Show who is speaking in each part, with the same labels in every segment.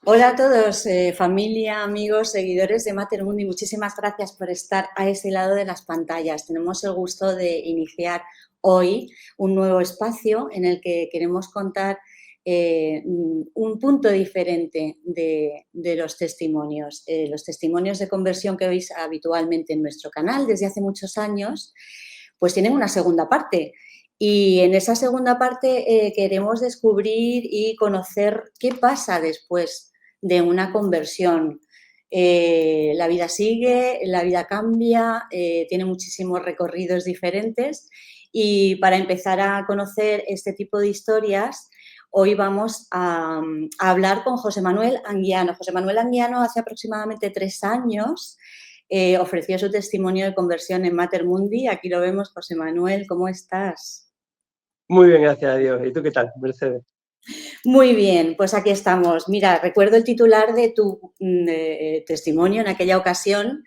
Speaker 1: Hola a todos, familia, amigos, seguidores de Mater Mundi. Muchísimas gracias por estar a ese lado de las pantallas. Tenemos el gusto de iniciar hoy un nuevo espacio en el que queremos contar un punto diferente de los testimonios. Los testimonios de conversión que veis habitualmente en nuestro canal desde hace muchos años, pues tienen una segunda parte. Y en esa segunda parte queremos descubrir y conocer qué pasa después de una conversión. La vida sigue, la vida cambia, tiene muchísimos recorridos diferentes y para empezar a conocer este tipo de historias, hoy vamos a hablar con José Manuel Anguiano. José Manuel Anguiano hace aproximadamente 3 años ofreció su testimonio de conversión en Mater Mundi. Aquí lo vemos, José Manuel, ¿cómo estás?
Speaker 2: Muy bien, gracias a Dios. ¿Y tú qué tal, Mercedes?
Speaker 1: Muy bien, pues aquí estamos. Mira, recuerdo el titular de tu testimonio en aquella ocasión,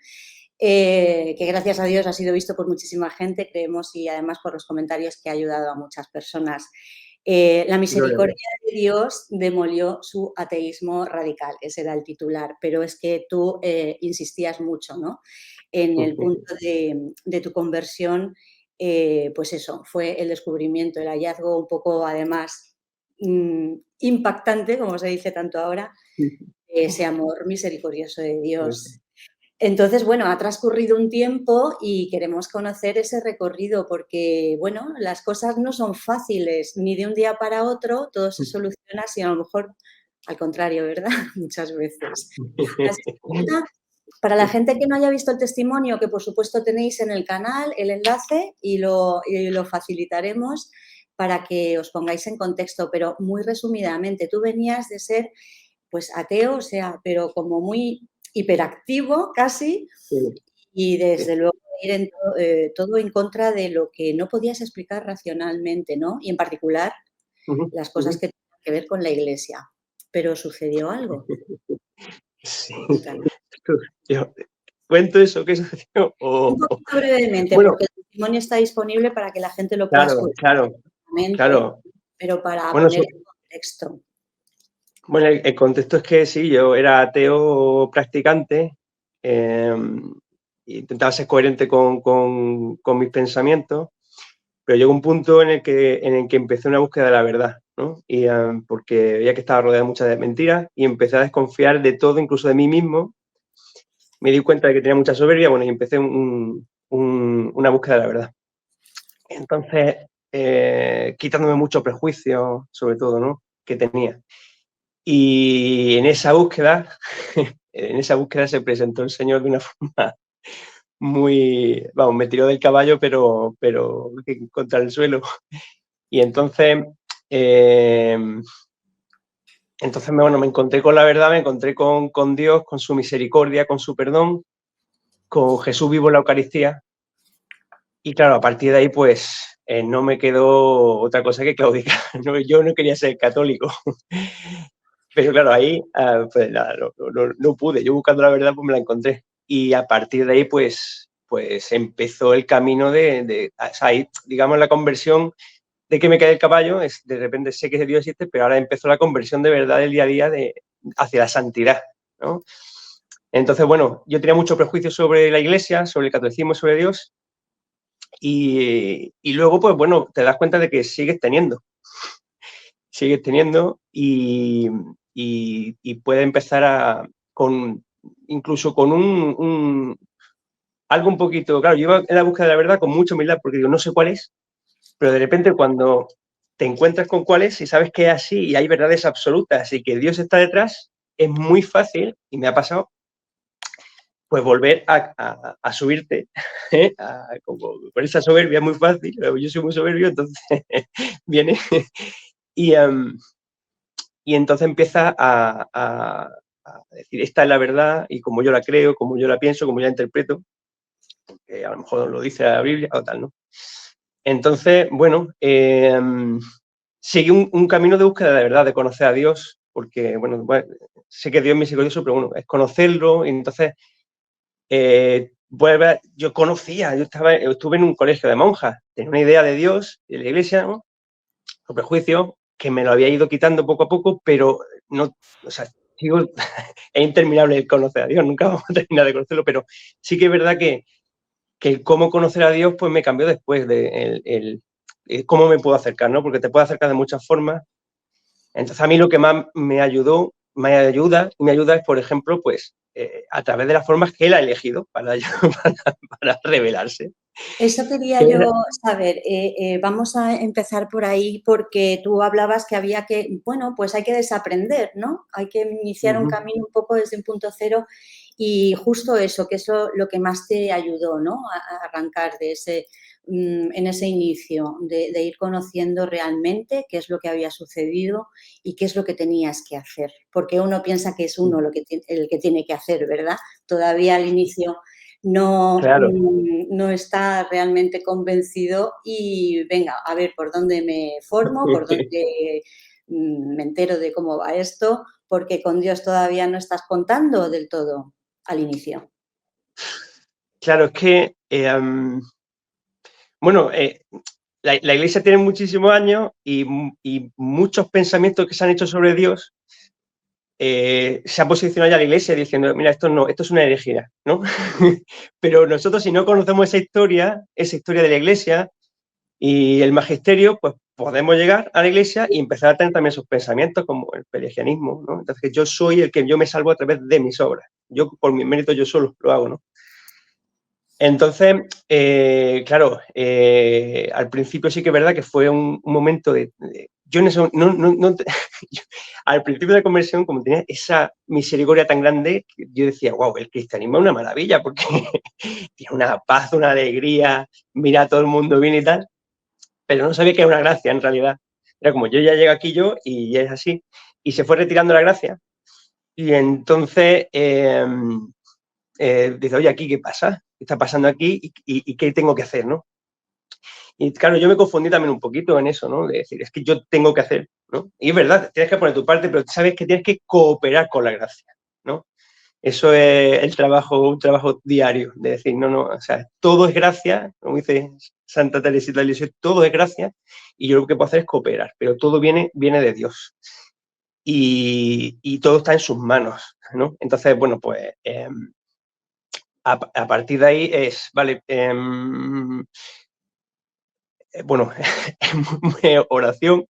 Speaker 1: que gracias a Dios ha sido visto por muchísima gente, creemos, y además por los comentarios que ha ayudado a muchas personas. La misericordia de Dios demolió su ateísmo radical, ese era el titular, pero es que tú insistías mucho, ¿no?, en el punto de tu conversión, pues eso, fue el descubrimiento, el hallazgo un poco, además, impactante, como se dice tanto ahora, ese amor misericordioso de Dios. Entonces, bueno, ha transcurrido un tiempo y queremos conocer ese recorrido porque, bueno, las cosas no son fáciles, ni de un día para otro todo se soluciona, sino a lo mejor al contrario, ¿verdad? Muchas veces. Así que, para la gente que no haya visto el testimonio, que por supuesto tenéis en el canal el enlace y lo facilitaremos para que os pongáis en contexto, pero muy resumidamente, tú venías de ser pues ateo, o sea, pero como muy hiperactivo casi, y desde luego ir en todo en contra de lo que no podías explicar racionalmente, ¿no? Y en particular las cosas que tienen que ver con la Iglesia. ¿Pero sucedió algo?
Speaker 2: Sí.
Speaker 1: Cuéntanos.
Speaker 2: Yo cuento eso que sucedió
Speaker 1: Un
Speaker 2: o
Speaker 1: poquito brevemente,
Speaker 2: bueno,
Speaker 1: porque el testimonio está disponible para que la gente lo pueda
Speaker 2: claro,
Speaker 1: escuchar
Speaker 2: claro,
Speaker 1: tranquilamente,
Speaker 2: claro.
Speaker 1: pero para
Speaker 2: Bueno,
Speaker 1: poner en contexto.
Speaker 2: bueno, el contexto es que sí, yo era ateo practicante, intentaba ser coherente con mis pensamientos, pero llegó un punto en el que empecé una búsqueda de la verdad, ¿no? Y porque veía que estaba rodeado de muchas mentiras y empecé a desconfiar de todo, incluso de mí mismo. Me di cuenta de que tenía mucha soberbia, bueno, y empecé una búsqueda de la verdad. Entonces, quitándome mucho prejuicio, sobre todo, ¿no?, que tenía. Y en esa búsqueda, se presentó el Señor de una forma muy, vamos, me tiró del caballo, pero contra el suelo. Y entonces, bueno, me encontré con la verdad, me encontré con Dios, con su misericordia, con su perdón, con Jesús vivo en la Eucaristía. Y claro, a partir de ahí, pues, no me quedó otra cosa que claudicar. No, yo no quería ser católico. Pero claro, ahí pues nada, no pude. Yo buscando la verdad, pues me la encontré. Y a partir de ahí, pues empezó el camino o sea, ahí, digamos, la conversión de que me cae el caballo. De repente sé que Dios existe, pero ahora empezó la conversión de verdad del día a día hacia la santidad, ¿no? Entonces, bueno, yo tenía mucho prejuicio sobre la Iglesia, sobre el catolicismo, sobre Dios. Y luego, pues bueno, te das cuenta de que sigues teniendo y puede empezar incluso con algo un poquito, claro, yo iba en la búsqueda de la verdad con mucha humildad porque digo, no sé cuál es, pero de repente cuando te encuentras con cuál es y sabes que es así y hay verdades absolutas y que Dios está detrás, es muy fácil, y me ha pasado, pues volver a subirte, con esa soberbia muy fácil. Yo soy muy soberbio, entonces viene y entonces empieza a decir, esta es la verdad y como yo la creo, como yo la pienso, como yo la interpreto, que a lo mejor lo dice la Biblia o tal, ¿no? Entonces, bueno, seguí un camino de búsqueda de la verdad, de conocer a Dios, porque, bueno, sé que Dios es misericordioso, pero bueno, es conocerlo. Y entonces, yo estuve en un colegio de monjas, tenía una idea de Dios, de la Iglesia, ¿no?, con prejuicio, que me lo había ido quitando poco a poco, pero no, o sea, digo, es interminable el conocer a Dios, nunca vamos a terminar de conocerlo, pero sí que es verdad que el cómo conocer a Dios pues me cambió después de cómo me puedo acercar, ¿no? Porque te puedo acercar de muchas formas. Entonces a mí lo que más me ayuda es, por ejemplo, pues a través de las formas que él ha elegido para revelarse.
Speaker 1: Eso quería
Speaker 2: Que
Speaker 1: yo saber. Vamos a empezar por ahí porque tú hablabas que había que, bueno, pues hay que desaprender, ¿no? Hay que iniciar un camino un poco desde un punto cero y justo eso, que eso lo que más te ayudó, ¿no? A arrancar de ese, en ese inicio, de ir conociendo realmente qué es lo que había sucedido y qué es lo que tenías que hacer. Porque uno piensa que es uno el que tiene que hacer, ¿verdad? Todavía al inicio
Speaker 2: claro.
Speaker 1: no está realmente convencido y venga, a ver por dónde me formo, por dónde me entero de cómo va esto, porque con Dios todavía no estás contando del todo al inicio.
Speaker 2: Claro, es que, bueno, la Iglesia tiene muchísimos años y muchos pensamientos que se han hecho sobre Dios se ha posicionado ya la Iglesia diciendo, mira, esto no, esto es una herejía, ¿no? Pero nosotros si no conocemos esa historia de la Iglesia y el magisterio, pues podemos llegar a la Iglesia y empezar a tener también esos pensamientos como el pelagianismo, ¿no? Entonces yo soy el que yo me salvo a través de mis obras. Yo, por mis méritos, yo solo lo hago, ¿no? Entonces, claro, al principio sí que es verdad que fue un momento yo en eso, al principio de la conversión, como tenía esa misericordia tan grande, yo decía, wow, el cristianismo es una maravilla, porque tiene una paz, una alegría, mira a todo el mundo bien y tal, pero no sabía que era una gracia en realidad. Era como, yo ya llego aquí yo y es así. Y se fue retirando la gracia. Y entonces dice, oye, ¿aquí qué pasa? ¿Qué está pasando aquí? ¿Y qué tengo que hacer, no? Y claro, yo me confundí también un poquito en eso, ¿no? De decir, es que yo tengo que hacer, ¿no? Y es verdad, tienes que poner tu parte, pero sabes que tienes que cooperar con la gracia, ¿no? Eso es un trabajo diario, de decir, no, no, o sea, todo es gracia, como dice Santa Teresita de Lisieux, todo es gracia, y yo lo que puedo hacer es cooperar, pero todo viene de Dios. Y todo está en sus manos, ¿no? Entonces, bueno, pues a partir de ahí es, vale, bueno, es oración,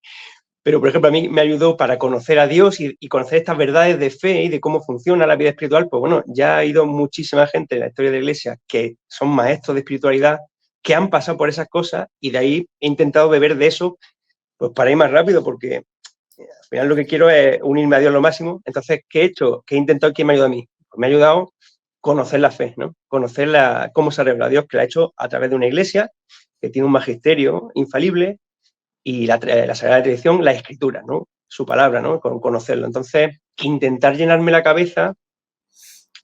Speaker 2: pero por ejemplo a mí me ayudó para conocer a Dios y conocer estas verdades de fe y de cómo funciona la vida espiritual, pues bueno, ya ha ido muchísima gente en la historia de la Iglesia que son maestros de espiritualidad, que han pasado por esas cosas y de ahí he intentado beber de eso pues para ir más rápido, porque al final lo que quiero es unirme a Dios lo máximo. Entonces, ¿qué he hecho? ¿Qué he intentado? ¿Quién me ha ayudado a mí? Pues me ha ayudado conocer la fe, ¿no? Conocer cómo se revela Dios, que la ha hecho a través de una iglesia que tiene un magisterio infalible y la Sagrada Tradición, la Escritura, ¿no? Su palabra, ¿no? Con conocerlo. Entonces, intentar llenarme la cabeza,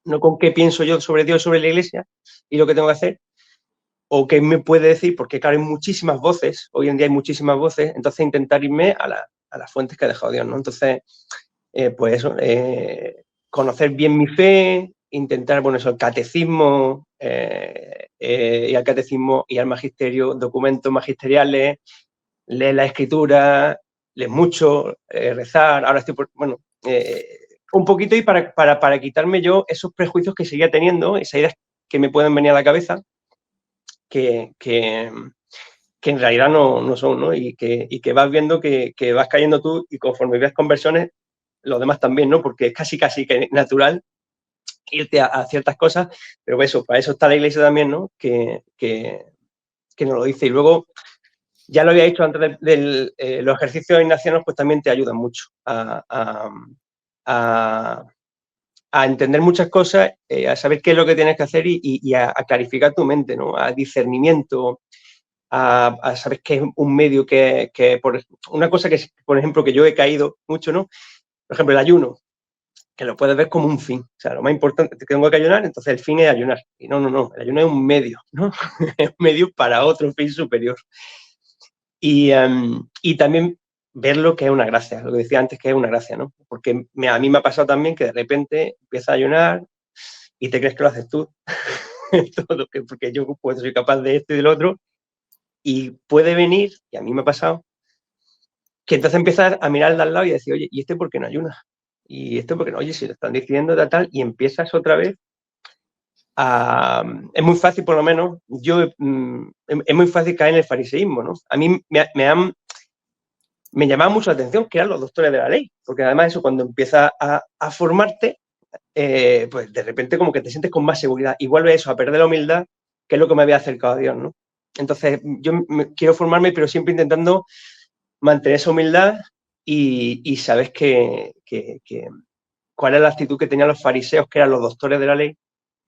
Speaker 2: no con qué pienso yo sobre Dios, sobre la iglesia y lo que tengo que hacer, o qué me puede decir, porque claro, hay muchísimas voces, hoy en día hay muchísimas voces, entonces intentar irme a las fuentes que ha dejado Dios, ¿no? Entonces, pues eso, conocer bien mi fe, intentar, bueno, eso, el catecismo, y al catecismo y al magisterio, documentos magisteriales, leer la escritura, leer mucho, rezar, ahora estoy, bueno, un poquito y para quitarme yo esos prejuicios que seguía teniendo, esas ideas que me pueden venir a la cabeza, que en realidad no son, ¿no? Y que vas viendo que vas cayendo tú y conforme ves conversiones, los demás también, ¿no? Porque es casi que natural irte a ciertas cosas, pero eso, para eso está la iglesia también, ¿no? Que nos lo dice. Y luego, ya lo había dicho antes los ejercicios ignacianos, pues también te ayudan mucho a entender muchas cosas, a saber qué es lo que tienes que hacer y a clarificar tu mente, ¿no? A discernimiento, a saber qué es un medio una cosa que, por ejemplo, que yo he caído mucho, ¿no? Por ejemplo, el ayuno, que lo puedes ver como un fin. O sea, lo más importante, tengo que ayunar, entonces el fin es ayunar. Y no, el ayuno es un medio, ¿no? Es un medio para otro fin superior. Y también ver lo que es una gracia, lo que decía antes que es una gracia, ¿no? Porque a mí me ha pasado también que de repente empiezas a ayunar y te crees que lo haces tú. Todo, porque yo pues, soy capaz de esto y del otro, y puede venir, y a mí me ha pasado, que entonces empiezas a mirar al lado y a decir, oye, ¿y este por qué no ayuna? Y esto porque no, oye, si lo están diciendo, tal, y empiezas otra vez es muy fácil, por lo menos, es muy fácil caer en el fariseísmo, ¿no? A mí me llamaba mucho la atención que eran los doctores de la ley, porque además eso, cuando empiezas a formarte, pues de repente como que te sientes con más seguridad y vuelves eso, a perder la humildad, que es lo que me había acercado a Dios, ¿no? Entonces, yo quiero formarme, pero siempre intentando mantener esa humildad y sabes cuál es la actitud que tenían los fariseos, que eran los doctores de la ley,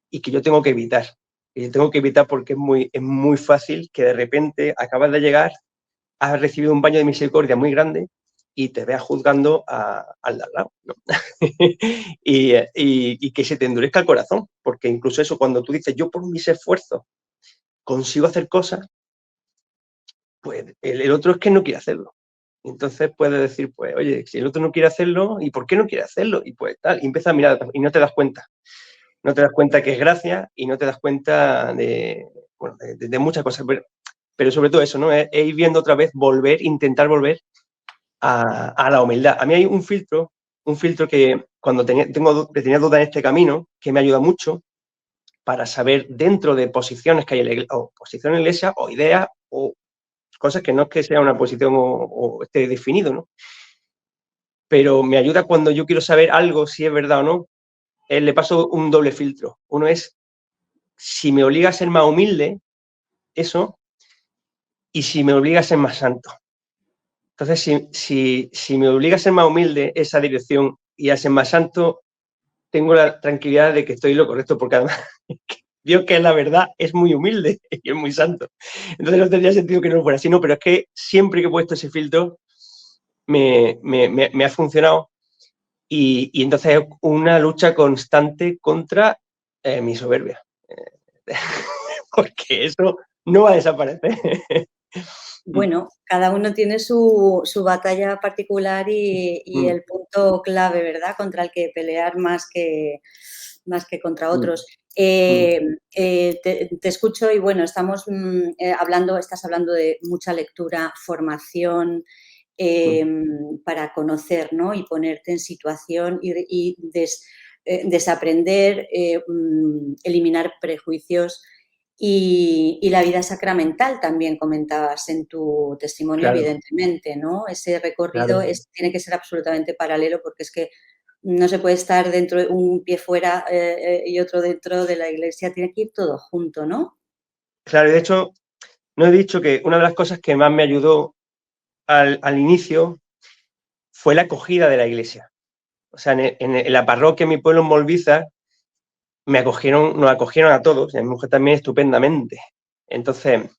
Speaker 2: y que yo tengo que evitar. Y yo tengo que evitar porque es muy fácil que de repente acabas de llegar, has recibido un baño de misericordia muy grande y te veas juzgando al de al lado, ¿no? y que se te endurezca el corazón, porque incluso eso, cuando tú dices, yo por mis esfuerzos consigo hacer cosas, pues el otro es que no quiere hacerlo. Entonces puedes decir, pues, oye, si el otro no quiere hacerlo, ¿y por qué no quiere hacerlo? Y pues tal, y empiezas a mirar y no te das cuenta. No te das cuenta que es gracia y no te das cuenta bueno, de muchas cosas. Pero sobre todo eso, ¿no? Es ir viendo otra vez, intentar volver a la humildad. A mí hay un filtro que cuando tenía duda en este camino, que me ayuda mucho para saber dentro de posiciones que hay en la iglesia, o posición en la iglesia, o ideas, o cosas que no es que sea una posición o esté definido, ¿no? Pero me ayuda cuando yo quiero saber algo, si es verdad o no, le paso un doble filtro. Uno es, si me obliga a ser más humilde, eso, y si me obliga a ser más santo. Entonces, si me obliga a ser más humilde esa dirección y a ser más santo, tengo la tranquilidad de que estoy lo correcto, porque además Dios, que es la verdad, es muy humilde y es muy santo. Entonces no tendría sentido que no fuera así, no, pero es que siempre que he puesto ese filtro me ha funcionado y entonces es una lucha constante contra mi soberbia, porque eso no va a desaparecer.
Speaker 1: Bueno, cada uno tiene su batalla particular y el punto clave, ¿verdad? Contra el que pelear más que contra otros. Te escucho y bueno, estás hablando de mucha lectura, formación, para conocer, ¿no? Y ponerte en situación y desaprender, eliminar prejuicios. Y la vida sacramental también comentabas en tu testimonio,
Speaker 2: Claro,
Speaker 1: evidentemente, ¿no? Ese recorrido
Speaker 2: claro.
Speaker 1: tiene que ser absolutamente paralelo porque es que no se puede estar dentro, un pie fuera y otro dentro de la iglesia, tiene que ir todo junto, ¿no?
Speaker 2: Claro, de hecho, no he dicho que una de las cosas que más me ayudó al inicio fue la acogida de la iglesia. O sea, en la parroquia, en mi pueblo, en Molviza, nos acogieron a todos, y a mi mujer también estupendamente. Entonces,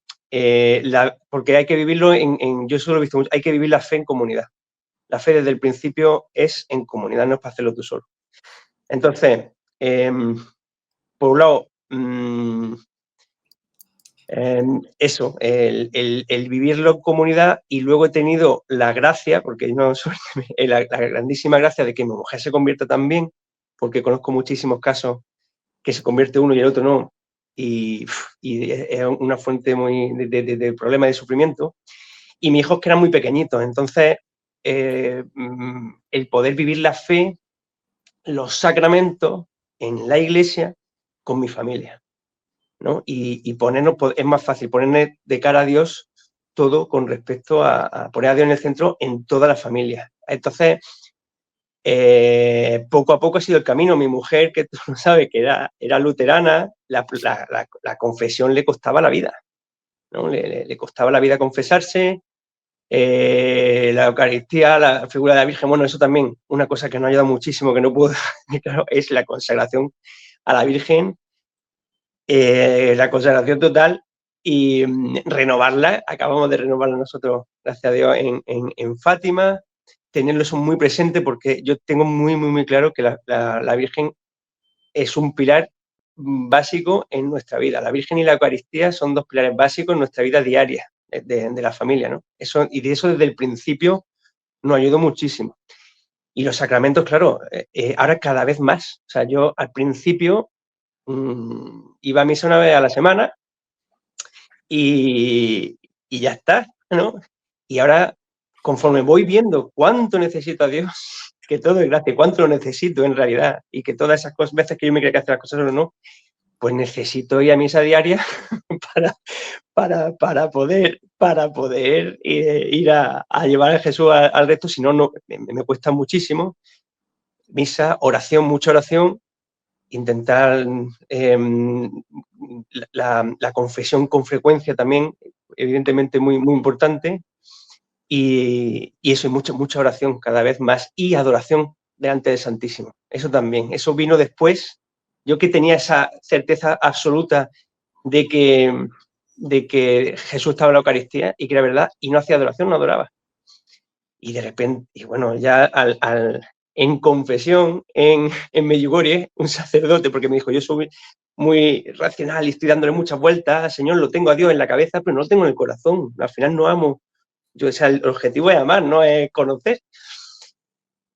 Speaker 2: porque hay que vivirlo yo solo he visto mucho, hay que vivir la fe en comunidad. La fe desde el principio es en comunidad, no es para hacerlo tú solo. Entonces, por un lado, eso, el vivirlo en comunidad, y luego he tenido la gracia, porque no la grandísima gracia de que mi mujer se convierta también, porque conozco muchísimos casos que se convierte uno y el otro no, y es una fuente muy de problema de sufrimiento. Y mis hijos que eran muy pequeñitos, entonces el poder vivir la fe, los sacramentos en la iglesia con mi familia, ¿no? Y ponernos, es más fácil ponernos de cara a Dios todo con respecto a poner a Dios en el centro en toda la familia. Entonces, poco a poco ha sido el camino. Mi mujer, que tú no sabes, que era luterana, la confesión le costaba la vida, ¿no? Le costaba la vida confesarse, la Eucaristía, la figura de la Virgen, bueno, eso también, una cosa que nos ayuda muchísimo, que no puedo, claro, es la consagración a la Virgen, la consagración total y renovarla. Acabamos de renovarla nosotros, gracias a Dios, en Fátima. Tenerlo eso muy presente, porque yo tengo muy, muy, muy claro que la Virgen es un pilar básico en nuestra vida. La Virgen y la Eucaristía son dos pilares básicos en nuestra vida diaria de la familia, ¿no? Y de eso desde el principio nos ayudó muchísimo. Y los sacramentos, claro, ahora cada vez más. O sea, yo al principio iba a misa una vez a la semana y ya está, ¿no? Y ahora, conforme voy viendo cuánto necesito a Dios, que todo es gracia, cuánto lo necesito en realidad, y que todas esas veces que yo me creo que hacer las cosas o no, pues necesito ir a misa diaria para poder ir a llevar a Jesús al resto, si no, me cuesta muchísimo. Misa, oración, mucha oración, intentar la confesión con frecuencia también, evidentemente muy, muy importante, y eso, mucha oración cada vez más, y adoración delante del Santísimo. Eso también, eso vino después. Yo que tenía esa certeza absoluta de que Jesús estaba en la Eucaristía y que era verdad, y no hacía adoración, no adoraba. Y de repente, y bueno, ya en confesión, en Medjugorje, un sacerdote, porque me dijo, yo soy muy racional y estoy dándole muchas vueltas, Señor, lo tengo a Dios en la cabeza, pero no lo tengo en el corazón. Al final no amo. O sea, el objetivo es amar, no es conocer.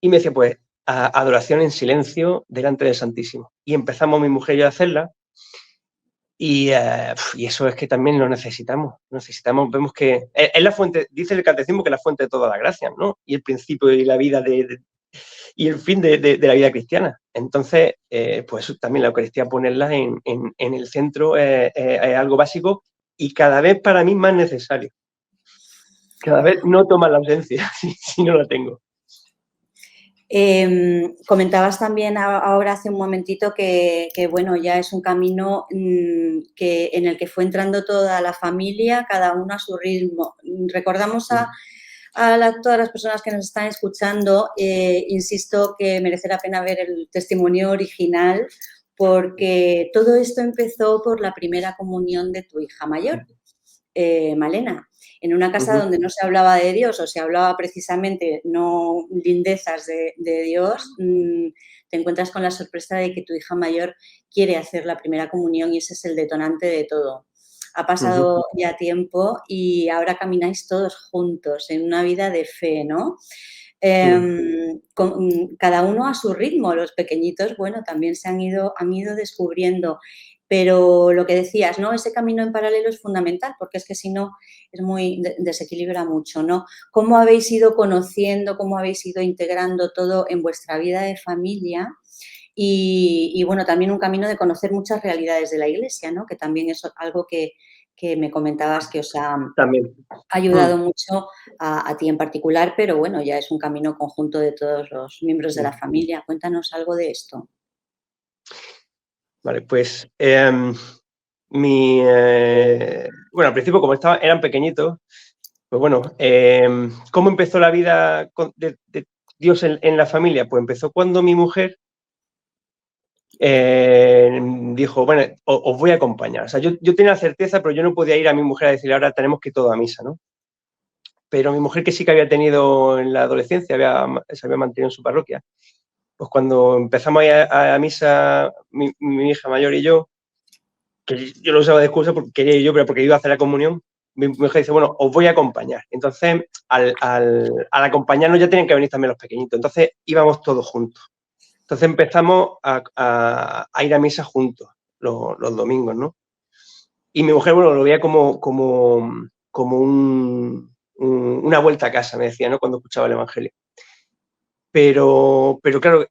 Speaker 2: Y me decía, pues, adoración en silencio delante del Santísimo. Y empezamos mi mujer y yo a hacerla. Y eso es que también lo necesitamos. Vemos que es la fuente, dice el catecismo que es la fuente de todas las gracias, ¿no? Y el principio y la vida y el fin de la vida cristiana. Entonces, pues también la Eucaristía, ponerla en el centro es algo básico y cada vez para mí más necesario. Cada vez no toma la ausencia si no la tengo.
Speaker 1: Comentabas también ahora hace un momentito que bueno, ya es un camino en el que fue entrando toda la familia, cada uno a su ritmo. Recordamos a todas las personas que nos están escuchando, insisto que merece la pena ver el testimonio original, porque todo esto empezó por la primera comunión de tu hija mayor, Malena. En una casa donde no se hablaba de Dios o se hablaba precisamente no lindezas de Dios, te encuentras con la sorpresa de que tu hija mayor quiere hacer la primera comunión y ese es el detonante de todo. Ha pasado ya tiempo y ahora camináis todos juntos en una vida de fe, ¿no? Cada uno a su ritmo. Los pequeñitos, bueno, también han ido descubriendo. Pero lo que decías, ¿no? Ese camino en paralelo es fundamental porque es que si no es desequilibra mucho, ¿no? ¿Cómo habéis ido conociendo, cómo habéis ido integrando todo en vuestra vida de familia? Y bueno, también un camino de conocer muchas realidades de la Iglesia, ¿no? Que también es algo que me comentabas que os ha ayudado mucho a ti en particular, pero bueno, ya es un camino conjunto de todos los miembros de la familia. Cuéntanos algo de esto.
Speaker 2: Vale, pues bueno, al principio como eran pequeñitos, pues bueno, ¿cómo empezó la vida de Dios en la familia? Pues empezó cuando mi mujer dijo, bueno, os voy a acompañar. O sea, yo tenía la certeza, pero yo no podía ir a mi mujer a decirle, ahora tenemos que ir todos a misa, ¿no? Pero mi mujer, que sí que había tenido en la adolescencia, se había mantenido en su parroquia, pues cuando empezamos a ir a misa, mi hija mayor y yo, que yo lo usaba de excusa porque quería ir yo, pero porque iba a hacer la comunión, mi mujer dice, bueno, os voy a acompañar. Entonces, al acompañarnos ya tenían que venir también los pequeñitos. Entonces, íbamos todos juntos. Entonces empezamos a ir a misa juntos los domingos, ¿no? Y mi mujer, bueno, lo veía como una vuelta a casa, me decía, ¿no? Cuando escuchaba el Evangelio. Pero claro,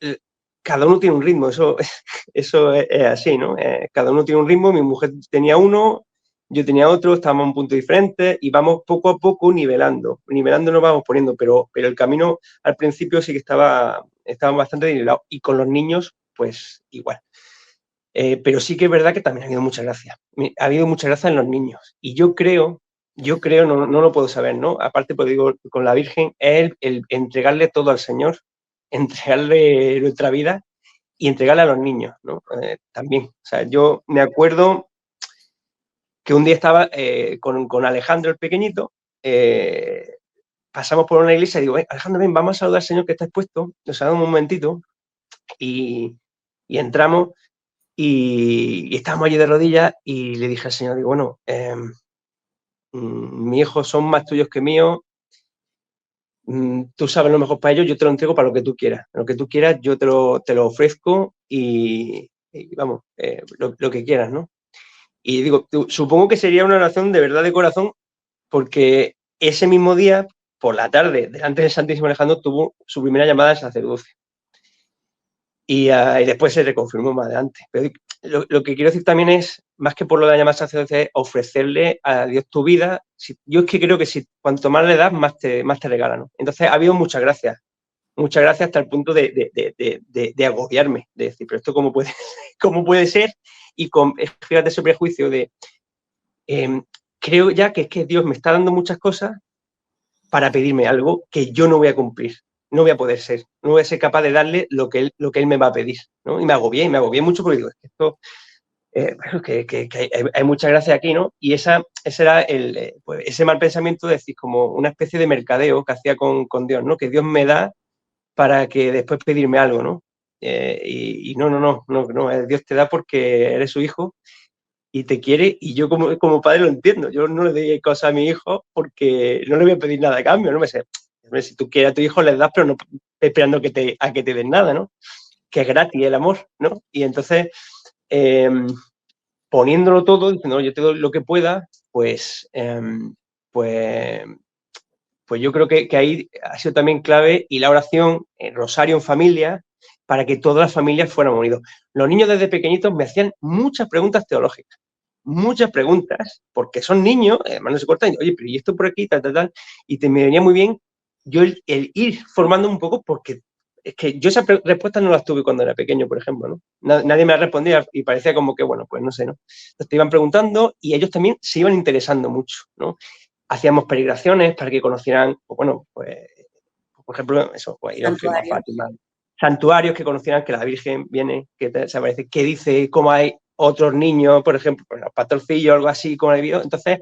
Speaker 2: cada uno tiene un ritmo, eso es así, ¿no? Cada uno tiene un ritmo, mi mujer tenía uno, yo tenía otro, estábamos en un punto diferente y vamos poco a poco nivelando nos vamos poniendo, pero el camino al principio sí que estaba bastante nivelado y con los niños, pues igual. Pero sí que es verdad que también ha habido mucha gracia. Ha habido mucha gracia en los niños. Y yo creo, no lo puedo saber, ¿no? Aparte, pues digo, con la Virgen, es el entregarle todo al Señor, entregarle nuestra vida y entregarle a los niños, ¿no? También. O sea, yo me acuerdo que un día estaba con Alejandro, el pequeñito, pasamos por una iglesia y digo, Alejandro, ven, vamos a saludar al Señor que está expuesto. Nos saludamos un momentito y entramos. Y estábamos allí de rodillas y le dije al Señor, digo, bueno, mis hijos son más tuyos que míos, tú sabes lo mejor para ellos, yo te lo entrego para lo que tú quieras. Lo que tú quieras, yo te lo ofrezco y vamos, lo que quieras, ¿no? Y digo, supongo que sería una oración de verdad de corazón, porque ese mismo día por la tarde, delante del Santísimo Alejandro, tuvo su primera llamada al sacerdocio. Y después se reconfirmó más adelante. Pero lo que quiero decir también es, más que por lo de la llamada al sacerdocio, es ofrecerle a Dios tu vida. Yo es que creo que cuanto más le das, más te regala, ¿no? Entonces ha habido muchas gracias hasta el punto de agobiarme, de decir, pero esto cómo puede ser, y fíjate ese prejuicio de creo ya que es que Dios me está dando muchas cosas para pedirme algo que yo no voy a cumplir, no voy a poder ser, no voy a ser capaz de darle lo que él me va a pedir, ¿no? Y me agobié mucho porque digo, es que esto, que hay mucha gracia aquí, ¿no? Y ese era pues ese mal pensamiento de decir, como una especie de mercadeo que hacía con Dios, ¿no? Que Dios me da para que después pedirme algo, ¿no? Y no, Dios te da porque eres su hijo y te quiere, y yo como padre lo entiendo. Yo no le doy cosas a mi hijo porque no le voy a pedir nada a cambio, ¿no? Me sé, si tú quieres a tu hijo, le das, pero no esperando a que te den nada, ¿no? Que es gratis el amor, ¿no? Y entonces, poniéndolo todo, diciendo, yo te doy lo que pueda, pues yo creo que ahí ha sido también clave, y la oración, el rosario en familia, para que todas las familias fueran unidos. Los niños desde pequeñitos me hacían muchas preguntas teológicas, porque son niños, además no se cortan, oye, pero ¿y esto por aquí, tal? Y me venía muy bien yo el ir formando un poco, porque es que yo esa respuesta no las tuve cuando era pequeño, por ejemplo, ¿no? Nadie me respondía y parecía como que, bueno, pues no sé, ¿no? Entonces te iban preguntando y ellos también se iban interesando mucho, ¿no? Hacíamos peregrinaciones para que conocieran, pues, bueno, pues, por ejemplo, eso, pues ir a Fátima, santuarios, que conocieran que la Virgen viene, que se aparece, que dice cómo hay otros niños, por ejemplo, pues, los pastorcillos o algo así, como he visto. Entonces,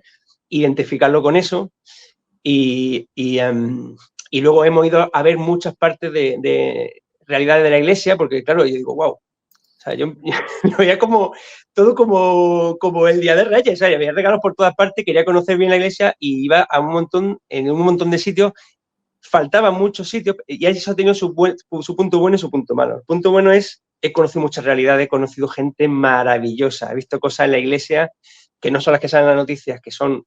Speaker 2: identificarlo con eso, y luego hemos ido a ver muchas partes de realidades de la iglesia, porque claro, yo digo, wow, o sea, yo veía como todo como el Día de Reyes, o sea, había regalos por todas partes, quería conocer bien la iglesia y iba en un montón de sitios, faltaban muchos sitios, y eso ha tenido su punto bueno y su punto malo. El punto bueno es, he conocido muchas realidades, he conocido gente maravillosa, he visto cosas en la iglesia que no son las que salen en las noticias, que son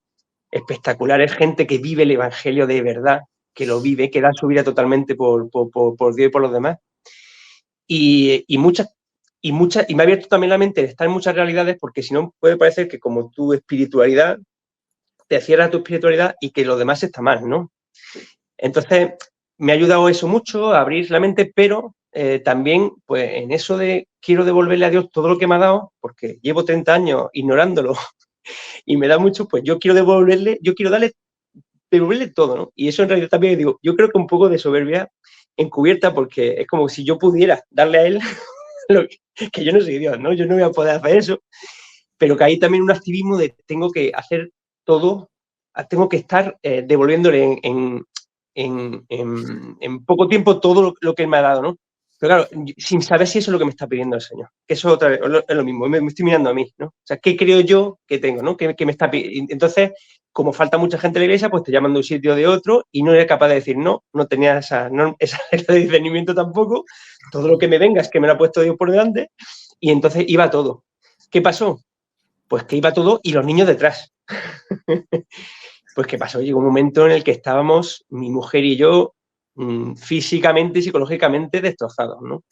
Speaker 2: espectaculares, gente que vive el evangelio de verdad, que lo vive, que da su vida totalmente por Dios y por los demás. Y me ha abierto también la mente de estar en muchas realidades, porque si no puede parecer que como tu espiritualidad, te cierras a tu espiritualidad y que lo demás está mal, ¿no? Entonces, me ha ayudado eso mucho a abrir la mente, pero también, pues, en eso de quiero devolverle a Dios todo lo que me ha dado, porque llevo 30 años ignorándolo y me da mucho, pues yo quiero devolverle todo, ¿no? Y eso en realidad también digo, yo creo que un poco de soberbia encubierta, porque es como si yo pudiera darle a él lo que yo no soy Dios, ¿no? Yo no voy a poder hacer eso, pero que hay también un activismo de tengo que hacer todo, tengo que estar devolviéndole en poco tiempo todo lo que él me ha dado, ¿no? Pero claro, sin saber si eso es lo que me está pidiendo el Señor. Que eso otra vez es lo mismo, me estoy mirando a mí, ¿no? O sea, ¿qué creo yo que tengo, ¿no? ¿Qué me está pidiendo? Entonces, como falta mucha gente en la iglesia, pues te llaman de un sitio o de otro y no eres capaz de decir no tenía esa regla de discernimiento tampoco. Todo lo que me venga es que me lo ha puesto Dios por delante, y entonces iba todo. ¿Qué pasó? Pues que iba todo y los niños detrás. Pues ¿qué pasó? Llegó un momento en el que estábamos, mi mujer y yo, físicamente y psicológicamente destrozados, ¿no?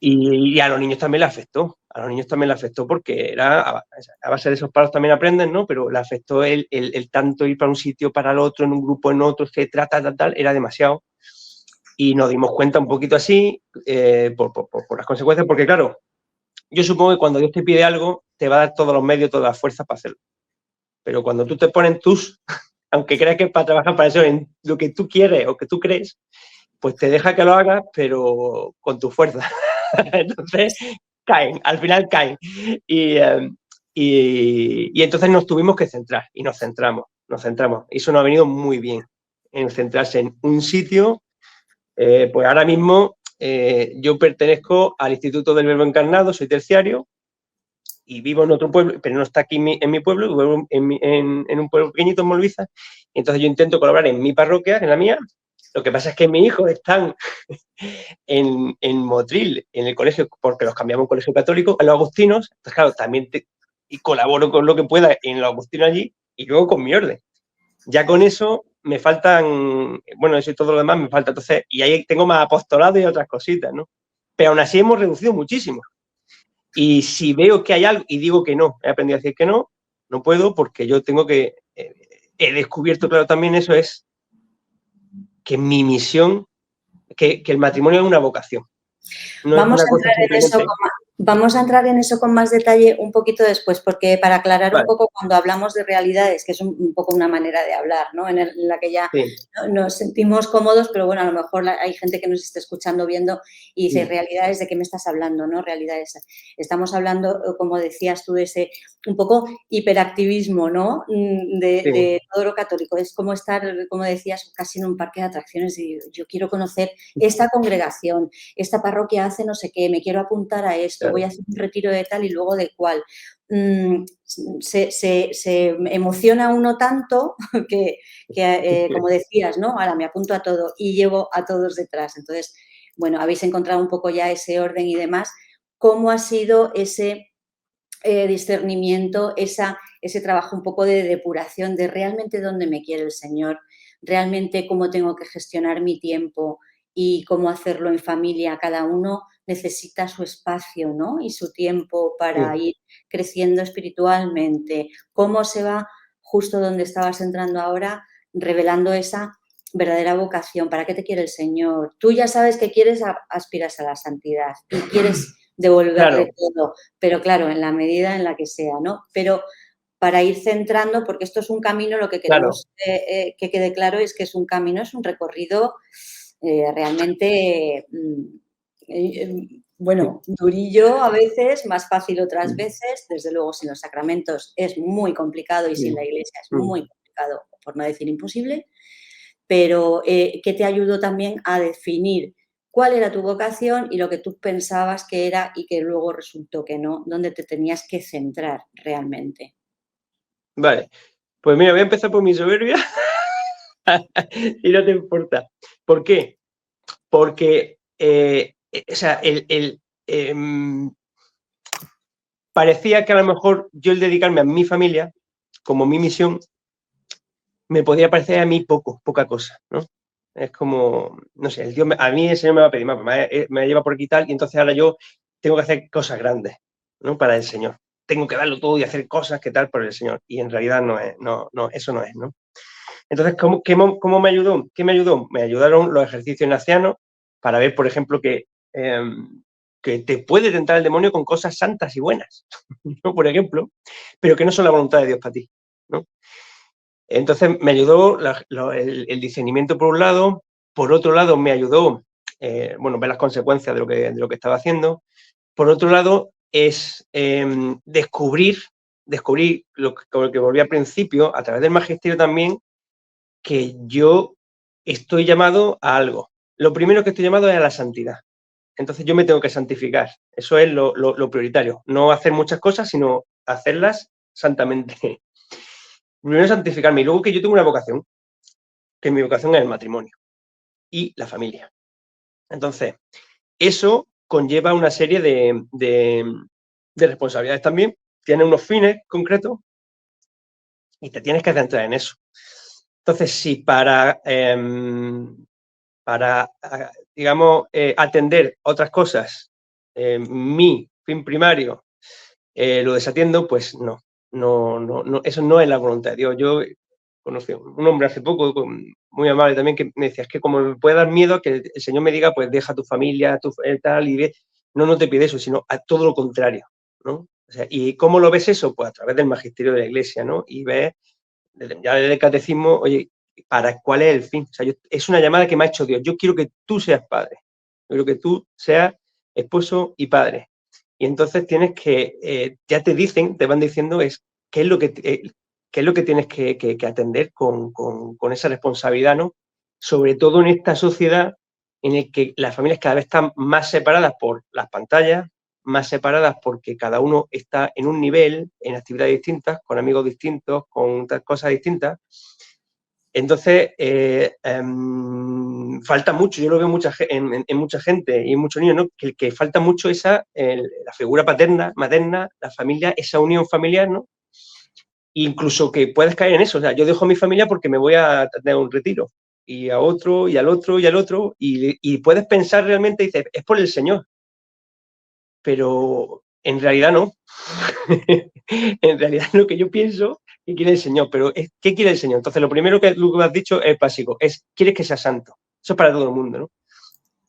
Speaker 2: Y a los niños también le afectó. A los niños también le afectó porque a base de esos palos también aprenden, ¿no? Pero le afectó el tanto ir para un sitio, para el otro, en un grupo, en otro, etcétera, tal, era demasiado. Y nos dimos cuenta un poquito así por las consecuencias, porque claro, yo supongo que cuando Dios te pide algo, te va a dar todos los medios, todas las fuerzas para hacerlo. Pero cuando tú te pones aunque creas que es para trabajar para eso, en lo que tú quieres o que tú crees, pues te deja que lo hagas, pero con tu fuerza. Entonces, al final caen. Y entonces nos tuvimos que centrar y nos centramos. Y eso nos ha venido muy bien, en centrarse en un sitio. Pues ahora mismo yo pertenezco al Instituto del Verbo Encarnado, soy terciario, y vivo en otro pueblo, pero no está aquí en mi pueblo, vivo en un pueblo pequeñito en Molviza. Entonces yo intento colaborar en mi parroquia, en la mía. Lo que pasa es que mis hijos están en Motril, en el colegio, porque los cambiamos a un colegio católico, en los agustinos. Entonces, claro, también y colaboro con lo que pueda en los agustinos allí, y luego con mi orden. Ya con eso me faltan, bueno, eso y todo lo demás me falta. Entonces, y ahí tengo más apostolado y otras cositas, ¿no? Pero aún así hemos reducido muchísimo. Y si veo que hay algo y digo que no, he aprendido a decir que no, no puedo porque yo tengo que, he descubierto, claro, también eso es que mi misión, que el matrimonio es una vocación. No es
Speaker 1: Vamos
Speaker 2: una
Speaker 1: a
Speaker 2: cosa
Speaker 1: entrar en eso
Speaker 2: simplemente...
Speaker 1: vamos a entrar en eso con más detalle un poquito después, porque para aclarar un
Speaker 2: Vale,
Speaker 1: poco cuando hablamos de realidades, que es un poco una manera de hablar, ¿no? En la que ya
Speaker 2: sí.
Speaker 1: nos sentimos cómodos, pero bueno, a lo mejor hay gente que nos está escuchando, viendo y dice, realidades, ¿de qué me estás hablando? ¿No? Realidades. Estamos hablando, como decías tú, de ese un poco hiperactivismo, ¿no?
Speaker 2: Sí,
Speaker 1: De todo lo católico. Es como estar, como decías, casi en un parque de atracciones y yo quiero conocer esta congregación, esta parroquia hace no sé qué, me quiero apuntar a esto, voy a
Speaker 2: claro,
Speaker 1: hacer un retiro de tal y luego de cual. Se emociona uno tanto que como decías, ¿no? Ahora me apunto a todo y llevo a todos detrás. Entonces, bueno, habéis encontrado un poco ya ese orden y demás. ¿Cómo ha sido ese discernimiento, ese trabajo un poco de depuración de realmente dónde me quiere el Señor, realmente cómo tengo que gestionar mi tiempo y cómo hacerlo en familia? Cada uno necesita su espacio, ¿no? Y su tiempo para
Speaker 2: sí,
Speaker 1: ir creciendo espiritualmente. ¿Cómo se va justo donde estabas entrando ahora, revelando esa verdadera vocación? ¿Para qué te quiere el Señor? Tú ya sabes que quieres, aspiras a la santidad y quieres devolverle
Speaker 2: claro,
Speaker 1: todo, pero claro, en la medida en la que sea, ¿no? Pero para ir centrando, porque esto es un camino, lo que
Speaker 2: claro,
Speaker 1: queremos que quede claro es que es un camino, es un recorrido realmente, bueno, durillo a veces, más fácil otras veces, desde luego sin los sacramentos es muy complicado y sin la Iglesia es muy complicado, por no decir imposible, pero que te ayudó también a definir cuál era tu vocación y lo que tú pensabas que era y que luego resultó que no, dónde te tenías que centrar realmente.
Speaker 2: vale. Pues mira, voy a empezar por mi soberbia y no te importa. ¿Por qué? Porque, o sea, parecía que a lo mejor yo el dedicarme a mi familia, como mi misión, me podía parecer a mí poca cosa, ¿no? Es como, no sé, a mí el Señor me va a pedir más, me lleva por aquí y tal, y entonces ahora yo tengo que hacer cosas grandes, ¿no? Para el Señor. Tengo que darlo todo y hacer cosas que tal por el Señor. Y en realidad no es, no, eso no es, ¿no? Entonces, ¿cómo me ayudó? ¿Qué me ayudó? Me ayudaron los ejercicios ignacianos para ver, por ejemplo, que te puede tentar el demonio con cosas santas y buenas, ¿no? Por ejemplo, pero que no son la voluntad de Dios para ti, ¿no? Entonces, me ayudó el discernimiento por un lado, por otro lado, me ayudó, bueno, ver las consecuencias de lo que estaba haciendo. Por otro lado, es descubrir lo que volví al principio, a través del magisterio también, que yo estoy llamado a algo. Lo primero que estoy llamado es a la santidad. Entonces yo me tengo que santificar. Eso es lo prioritario. No hacer muchas cosas, sino hacerlas santamente. Primero santificarme y luego que yo tengo una vocación, que mi vocación es el matrimonio y la familia. Entonces, eso conlleva una serie de responsabilidades también. Tiene unos fines concretos y te tienes que centrar en eso. Entonces, si para digamos, atender otras cosas, mi fin primario, lo desatiendo, pues no, eso no es la voluntad de Dios. Yo conocí a un hombre hace poco, muy amable también, que me decía, es que como me puede dar miedo que el Señor me diga, pues deja tu familia, tal, y ve, no te pide eso, sino a todo lo contrario, ¿no? O sea, ¿y cómo lo ves eso? Pues a través del magisterio de la Iglesia, ¿no? Y ves, ya desde el catecismo, oye, ¿cuál es el fin? O sea, es una llamada que me ha hecho Dios. Yo quiero que tú seas padre. Yo quiero que tú seas esposo y padre. Y entonces tienes que, ya te van diciendo qué es lo que, qué es lo que tienes que atender con esa responsabilidad, ¿no? Sobre todo en esta sociedad en la que las familias cada vez están más separadas por las pantallas, más separadas porque cada uno está en un nivel, en actividades distintas, con amigos distintos, con cosas distintas. Entonces, falta mucho, yo lo veo en mucha gente y en muchos niños, ¿no? Que falta mucho la figura paterna, materna, la familia, esa unión familiar, ¿no? incluso que puedes caer en eso. O sea, yo dejo a mi familia porque me voy a tener un retiro, y a otro, y al otro, y al otro, y puedes pensar realmente, dices, es por el Señor, pero en realidad no. En realidad lo que yo pienso que quiere el Señor, pero ¿qué quiere el Señor? Entonces, lo primero que tú has dicho es básico, es, quieres que sea santo. Eso es para todo el mundo, ¿no?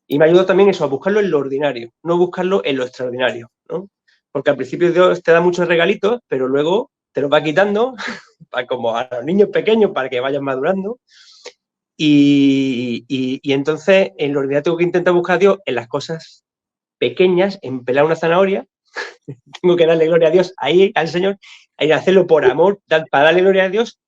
Speaker 2: Y me ayuda también eso, a buscarlo en lo ordinario, no buscarlo en lo extraordinario, ¿no? Porque al principio Dios te da muchos regalitos, pero luego te los va quitando, como a los niños pequeños, para que vayan madurando. Y entonces, en lo ordinario tengo que intentar buscar a Dios en las cosas pequeñas, en pelar una zanahoria, tengo que darle gloria a Dios ahí, al Señor, y hacerlo por amor, para darle gloria a Dios,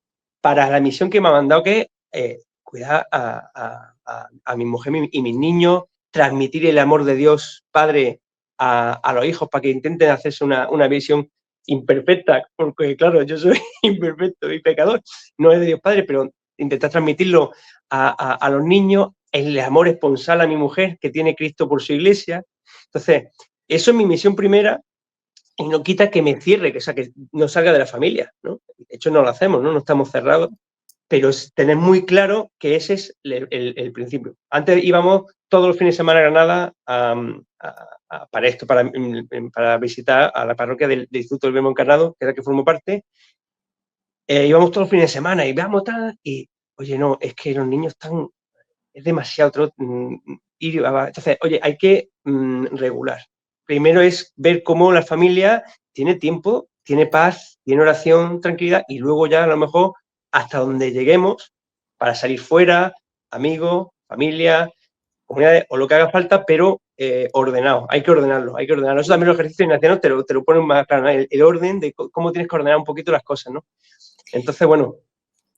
Speaker 2: para la misión que me ha mandado, que es cuidar a mi mujer y mis niños, transmitir el amor de Dios Padre a los hijos para que intenten hacerse una visión imperfecta, porque claro, yo soy imperfecto y pecador, no es de Dios Padre, pero intentar transmitirlo a los niños, el amor esponsal a mi mujer que tiene Cristo por su iglesia. Entonces, eso es mi misión primera, y no quita que me cierre, que, o sea, que no salga de la familia, ¿no? De hecho, no lo hacemos, ¿no? No estamos cerrados, pero es tener muy claro que ese es el principio. Antes íbamos todos los fines de semana a Granada para esto, para visitar a la parroquia del Instituto del Verbo Encarnado, que es la que formo parte. Íbamos todos los fines de semana y veamos tal, y oye, no, es que los niños están, es demasiado ir, entonces, oye, hay que regular. Primero es ver cómo la familia tiene tiempo, tiene paz, tiene oración, tranquilidad, y luego ya a lo mejor hasta donde lleguemos para salir fuera, amigos, familia, comunidades o lo que haga falta, pero ordenado. Hay que ordenarlo, hay que ordenarlo. Eso también los ejercicios ignacianos te lo ponen más claro, ¿no? El orden de cómo tienes que ordenar un poquito las cosas, ¿no? Entonces, bueno,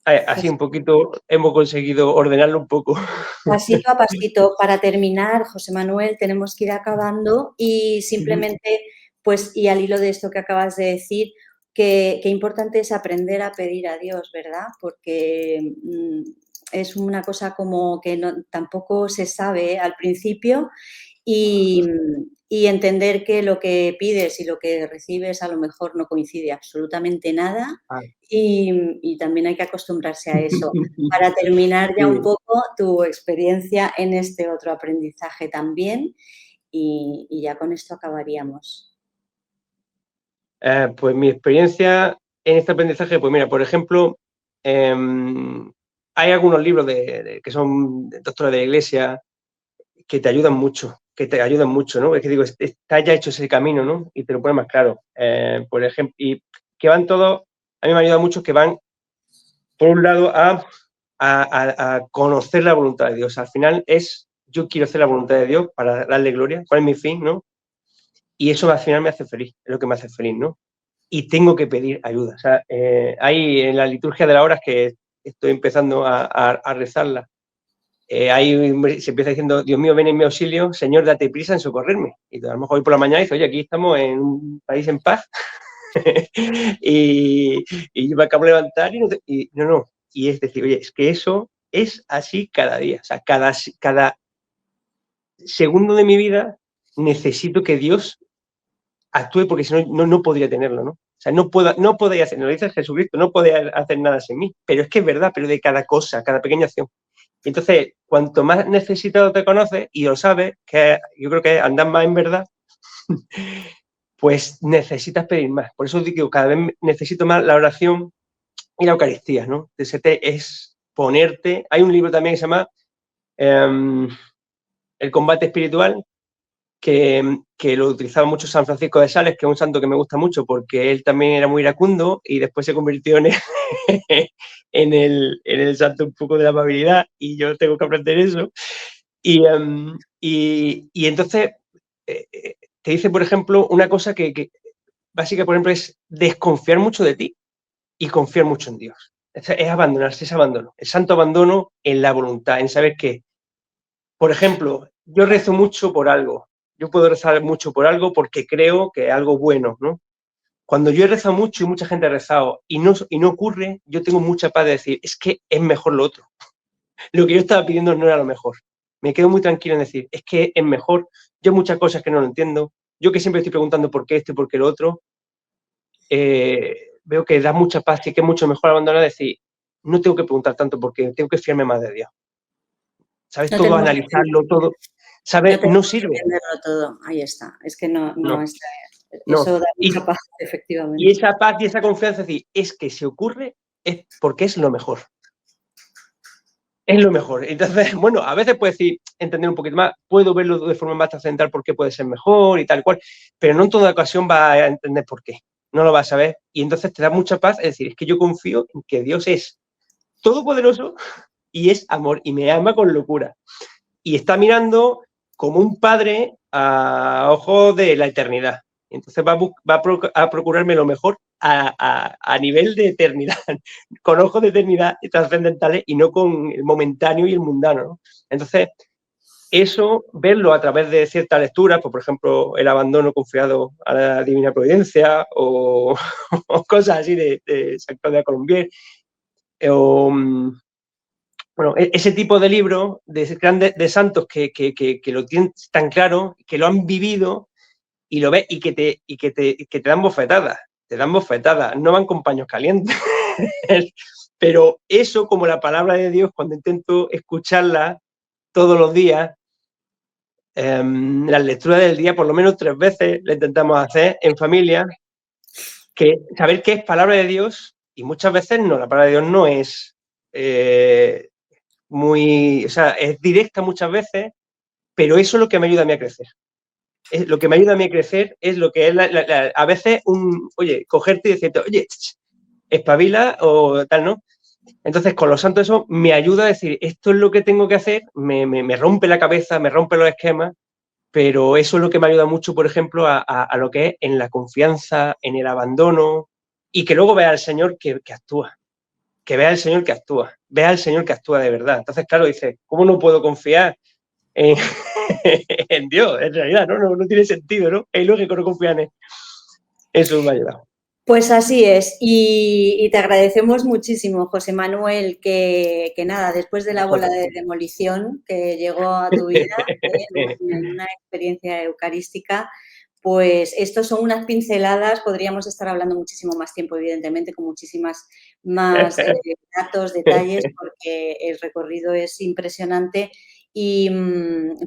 Speaker 2: así un poquito hemos conseguido ordenarlo un poco.
Speaker 1: Pasito a pasito. Para terminar, José Manuel, tenemos que ir acabando y simplemente, pues, y al hilo de esto que acabas de decir, qué importante es aprender a pedir a Dios, ¿verdad? Porque es una cosa como que tampoco se sabe al principio y entender que lo que pides y lo que recibes a lo mejor no coincide absolutamente nada y también hay que acostumbrarse a eso. Para terminar ya un poco tu experiencia en este otro aprendizaje también y ya con esto acabaríamos.
Speaker 2: Pues mi experiencia en este aprendizaje, pues mira, por ejemplo, hay algunos libros que son doctores de la Iglesia que te ayudan mucho, ¿no? Es que digo, está ya hecho ese camino, ¿no? Y te lo pone más claro. Por ejemplo, y que van todos, a mí me ayuda mucho que van, por un lado, a conocer la voluntad de Dios. Al final yo quiero hacer la voluntad de Dios para darle gloria, cuál es mi fin, ¿no? Y eso al final me hace feliz, es lo que me hace feliz, ¿no? Y tengo que pedir ayuda. O sea, hay en la liturgia de las horas que estoy empezando a rezarla. Ahí se empieza diciendo, Dios mío, ven en mi auxilio, Señor, date prisa en socorrerme. Y a lo mejor hoy por la mañana dice, oye, aquí estamos en un país en paz y yo me acabo de levantar y no. Y es decir, oye, es que eso es así cada día. O sea, cada segundo de mi vida necesito que Dios actúe porque si no, no podría tenerlo, ¿no? O sea, no podéis hacer, lo dice Jesucristo, no podéis hacer nada sin mí. Pero es que es verdad, pero de cada cosa, cada pequeña acción. Entonces, cuanto más necesitado te conoces y lo sabes, que yo creo que andas más en verdad, pues necesitas pedir más. Por eso digo, cada vez necesito más la oración y la Eucaristía, ¿no? Es ponerte. Hay un libro también que se llama El combate espiritual, que lo utilizaba mucho San Francisco de Sales, que es un santo que me gusta mucho porque él también era muy iracundo y después se convirtió en el santo un poco de la amabilidad, y yo tengo que aprender eso. Y entonces te dice, por ejemplo, una cosa que básica, por ejemplo, es desconfiar mucho de ti y confiar mucho en Dios. Es abandonarse, es abandono, el santo abandono en la voluntad, en saber que, por ejemplo, yo rezo mucho por algo, yo puedo rezar mucho por algo porque creo que es algo bueno, ¿no? Cuando yo he rezado mucho y mucha gente ha rezado y no ocurre, yo tengo mucha paz de decir, es que es mejor lo otro. Lo que yo estaba pidiendo no era lo mejor. Me quedo muy tranquilo en decir, es que es mejor. Yo muchas cosas que no lo entiendo, yo que siempre estoy preguntando por qué esto y por qué lo otro, veo que da mucha paz y que es mucho mejor abandonar y decir, no tengo que preguntar tanto porque tengo que fiarme más de Dios. ¿Sabes?
Speaker 1: No
Speaker 2: Todo,
Speaker 1: tenemos que,
Speaker 2: analizarlo, todo.
Speaker 1: no
Speaker 2: ¿Sabes? No
Speaker 1: tenemos que
Speaker 2: sirve.
Speaker 1: entenderlo todo. Ahí está. Es que
Speaker 2: No,
Speaker 1: está,
Speaker 2: no.
Speaker 1: eso da
Speaker 2: Y,
Speaker 1: mucha paz,
Speaker 2: y
Speaker 1: efectivamente.
Speaker 2: esa paz y esa confianza, es decir, es que si ocurre es porque es lo mejor. Es lo mejor. Entonces, bueno, a veces puedes decir, entender un poquito más, puedo verlo de forma más trascendental por qué puede ser mejor y tal cual, pero no en toda ocasión vas a entender por qué. No lo vas a ver. Y entonces te da mucha paz. Es decir, es que yo confío en que Dios es todopoderoso y es amor y me ama con locura. Y está mirando como un padre a ojos de la eternidad. Entonces va a procurarme lo mejor a nivel de eternidad, con ojos de eternidad trascendentales y no con el momentáneo y el mundano, ¿no? Entonces, eso, verlo a través de ciertas lecturas, pues, por ejemplo, el abandono confiado a la Divina Providencia o cosas así de San Claudia Colombier, o bueno, ese tipo de libros de grandes de santos que lo tienen tan claro, que lo han vivido y lo ves y que te dan bofetadas, no van con paños calientes. Pero eso, como la palabra de Dios, cuando intento escucharla todos los días, las lecturas del día, por lo menos 3 veces, la intentamos hacer en familia, que saber qué es palabra de Dios, y muchas veces no, la palabra de Dios no es o sea, es directa muchas veces, pero eso es lo que me ayuda a mí a crecer. Lo que me ayuda a mí a crecer es lo que es a veces oye, cogerte y decirte, oye, espabila o tal, ¿no? Entonces, con los santos eso me ayuda a decir, esto es lo que tengo que hacer, me rompe la cabeza, me rompe los esquemas, pero eso es lo que me ayuda mucho, por ejemplo, a lo que es en la confianza, en el abandono, y que luego vea al Señor que actúa, que vea al Señor que actúa, vea al Señor que actúa de verdad. Entonces, claro, dice, ¿cómo no puedo confiar en, en Dios? En realidad, no tiene sentido, ¿no? Es ilógico no confiar en él. Eso me ha ayudado.
Speaker 1: Pues así es, y te agradecemos muchísimo, José Manuel, que nada, después de la bola de demolición que llegó a tu vida, en una experiencia eucarística, pues estos son unas pinceladas, podríamos estar hablando muchísimo más tiempo, evidentemente, con muchísimas más datos, detalles, porque el recorrido es impresionante.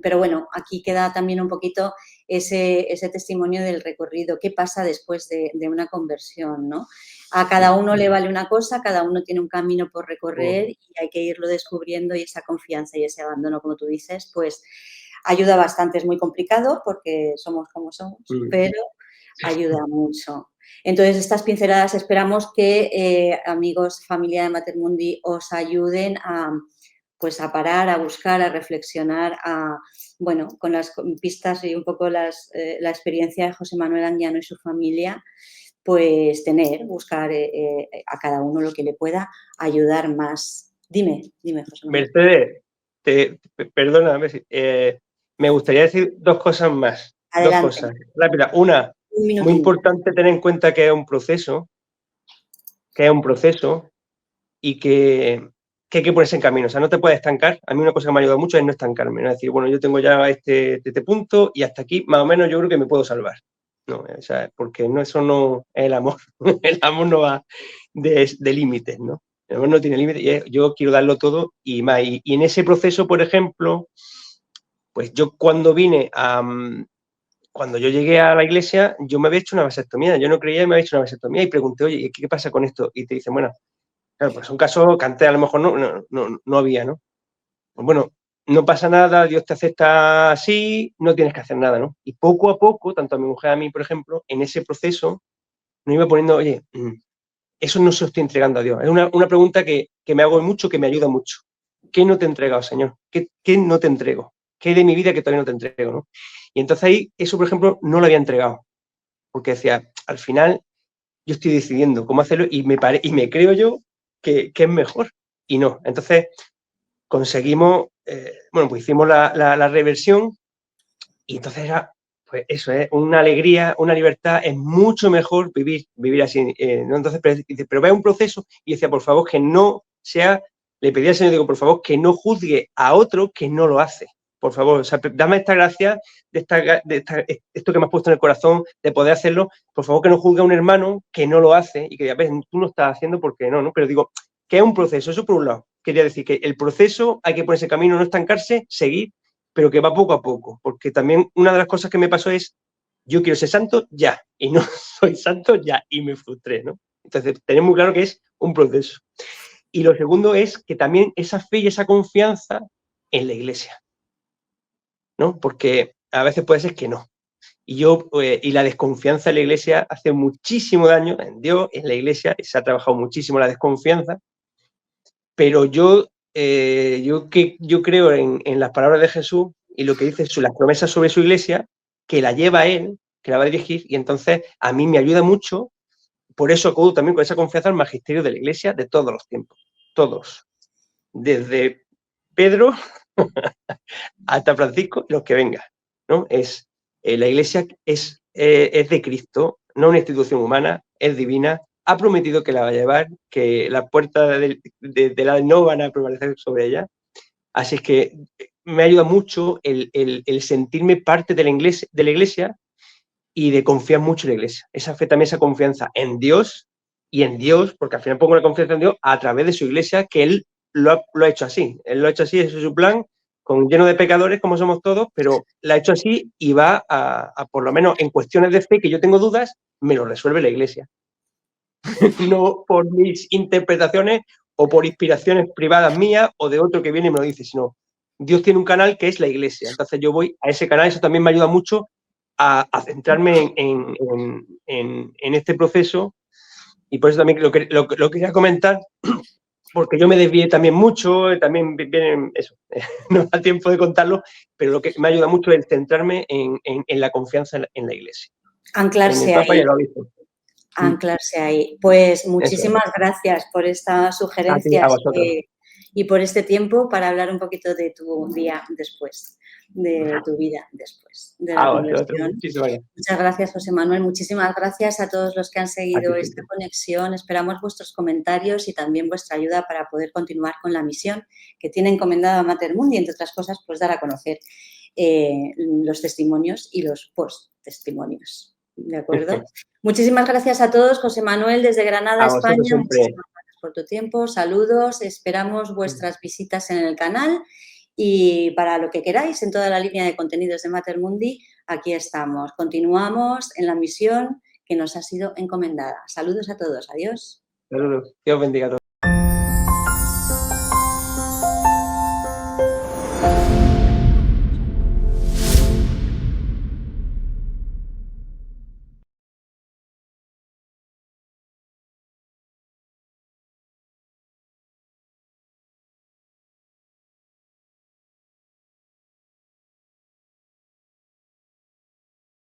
Speaker 1: Pero bueno, aquí queda también un poquito ese testimonio del recorrido, qué pasa después de una conversión, ¿no? A cada uno le vale una cosa, cada uno tiene un camino por recorrer y hay que irlo descubriendo, y esa confianza y ese abandono, como tú dices, pues ayuda bastante. Es muy complicado porque somos como somos, pero ayuda mucho. Entonces, estas pinceladas esperamos que, amigos, familia de Mater Mundi, os ayuden pues a parar, a buscar, a reflexionar, bueno, con las pistas y un poco la experiencia de José Manuel Anguiano y su familia, pues buscar a cada uno lo que le pueda ayudar más. Dime, José Manuel.
Speaker 2: Mercedes, perdona, me gustaría decir 2 cosas más.
Speaker 1: Adelante.
Speaker 2: 2 cosas rápidas. Una, muy importante tener en cuenta que es un proceso, y que hay que ponerse en camino. O sea, no te puedes estancar. A mí una cosa que me ha ayudado mucho es no estancarme, ¿no? Es decir, bueno, yo tengo ya este punto y hasta aquí más o menos yo creo que me puedo salvar. No, o sea, porque eso no es el amor. El amor no va de límites, ¿no? El amor no tiene límites y yo quiero darlo todo y más. Y en ese proceso, por ejemplo, pues yo cuando yo llegué a la iglesia, yo me había hecho una vasectomía. Yo no creía que me había hecho una vasectomía y pregunté, oye, ¿qué pasa con esto? Y te dicen, bueno, claro, pues son casos que antes a lo mejor no había, ¿no? Pues bueno, no pasa nada, Dios te acepta así, no tienes que hacer nada, ¿no? Y poco a poco, tanto a mi mujer, a mí, por ejemplo, en ese proceso, nos iba poniendo, oye, eso no se lo estoy entregando a Dios. Es una pregunta que me hago mucho, que me ayuda mucho. ¿Qué no te he entregado, Señor? ¿Qué no te entrego? ¿Qué hay de mi vida que todavía no te entrego, ¿no? Y entonces ahí, eso, por ejemplo, no lo había entregado. Porque decía, al final, yo estoy decidiendo cómo hacerlo y me creo yo que es mejor. Y no. Entonces, conseguimos, pues hicimos la reversión y entonces era, pues eso es una alegría, una libertad, es mucho mejor vivir así, ¿no? Entonces, pero ve un proceso y decía, por favor, que no sea, le pedí al Señor, digo, por favor, que no juzgue a otro que no lo hace. por favor, o sea, dame esta gracia, esto que me has puesto en el corazón, de poder hacerlo, por favor, que no juzgue a un hermano que no lo hace y que diga, ves, tú no estás haciendo porque no, pero digo, que es un proceso, eso por un lado. Quería decir que el proceso hay que ponerse camino, no estancarse, seguir, pero que va poco a poco, porque también una de las cosas que me pasó es, yo quiero ser santo ya, y no soy santo ya, y me frustré, ¿no? Entonces, tener muy claro que es un proceso. Y lo segundo es que también esa fe y esa confianza en la iglesia, ¿no? Porque a veces puede ser que no. Y la desconfianza en la iglesia hace muchísimo daño en Dios, en la iglesia, se ha trabajado muchísimo la desconfianza, pero yo creo en las palabras de Jesús y lo que dice, las promesas sobre su iglesia, que la lleva él, que la va a dirigir, y entonces a mí me ayuda mucho, por eso acudo también con esa confianza al magisterio de la iglesia de todos los tiempos, todos, desde Pedro hasta Francisco, los que vengan, ¿no? La iglesia es de Cristo, no una institución humana, es divina, ha prometido que la va a llevar, que las puertas de la no van a prevalecer sobre ella. Así es que me ayuda mucho el sentirme parte de la iglesia y de confiar mucho en la iglesia. Esa fe también, esa confianza en Dios y en Dios, porque al final pongo la confianza en Dios a través de su iglesia, que Él lo ha hecho así. Él lo ha hecho así, ese es su plan, lleno de pecadores como somos todos, pero lo ha hecho así y va por lo menos en cuestiones de fe que yo tengo dudas, me lo resuelve la iglesia. No por mis interpretaciones o por inspiraciones privadas mías o de otro que viene y me lo dice, sino Dios tiene un canal que es la iglesia. Entonces yo voy a ese canal, eso también me ayuda mucho a centrarme en este proceso, y por eso también lo quería comentar, porque yo me desvié también mucho, también viene eso, no da tiempo de contarlo, pero lo que me ayuda mucho es centrarme en la confianza en la iglesia.
Speaker 1: Anclarse
Speaker 2: en el Papa
Speaker 1: ahí.
Speaker 2: y el Obispo.
Speaker 1: Anclarse ahí. Pues muchísimas gracias por estas sugerencias y por este tiempo para hablar un poquito de tu día después, de tu vida después de la conversión. Muchas gracias, José Manuel. Muchísimas gracias a todos los que han seguido esta conexión. Esperamos vuestros comentarios y también vuestra ayuda para poder continuar con la misión que tiene encomendada Mater Mundi, entre otras cosas, pues dar a conocer los testimonios y los post-testimonios. ¿De acuerdo? Muchísimas gracias a todos. José Manuel, desde Granada, España. Muchísimas gracias por tu tiempo. Saludos. Esperamos vuestras visitas en el canal y para lo que queráis en toda la línea de contenidos de Mater Mundi, aquí estamos. Continuamos en la misión que nos ha sido encomendada. Saludos a todos. Adiós.
Speaker 2: Saludos. Dios bendiga a todos.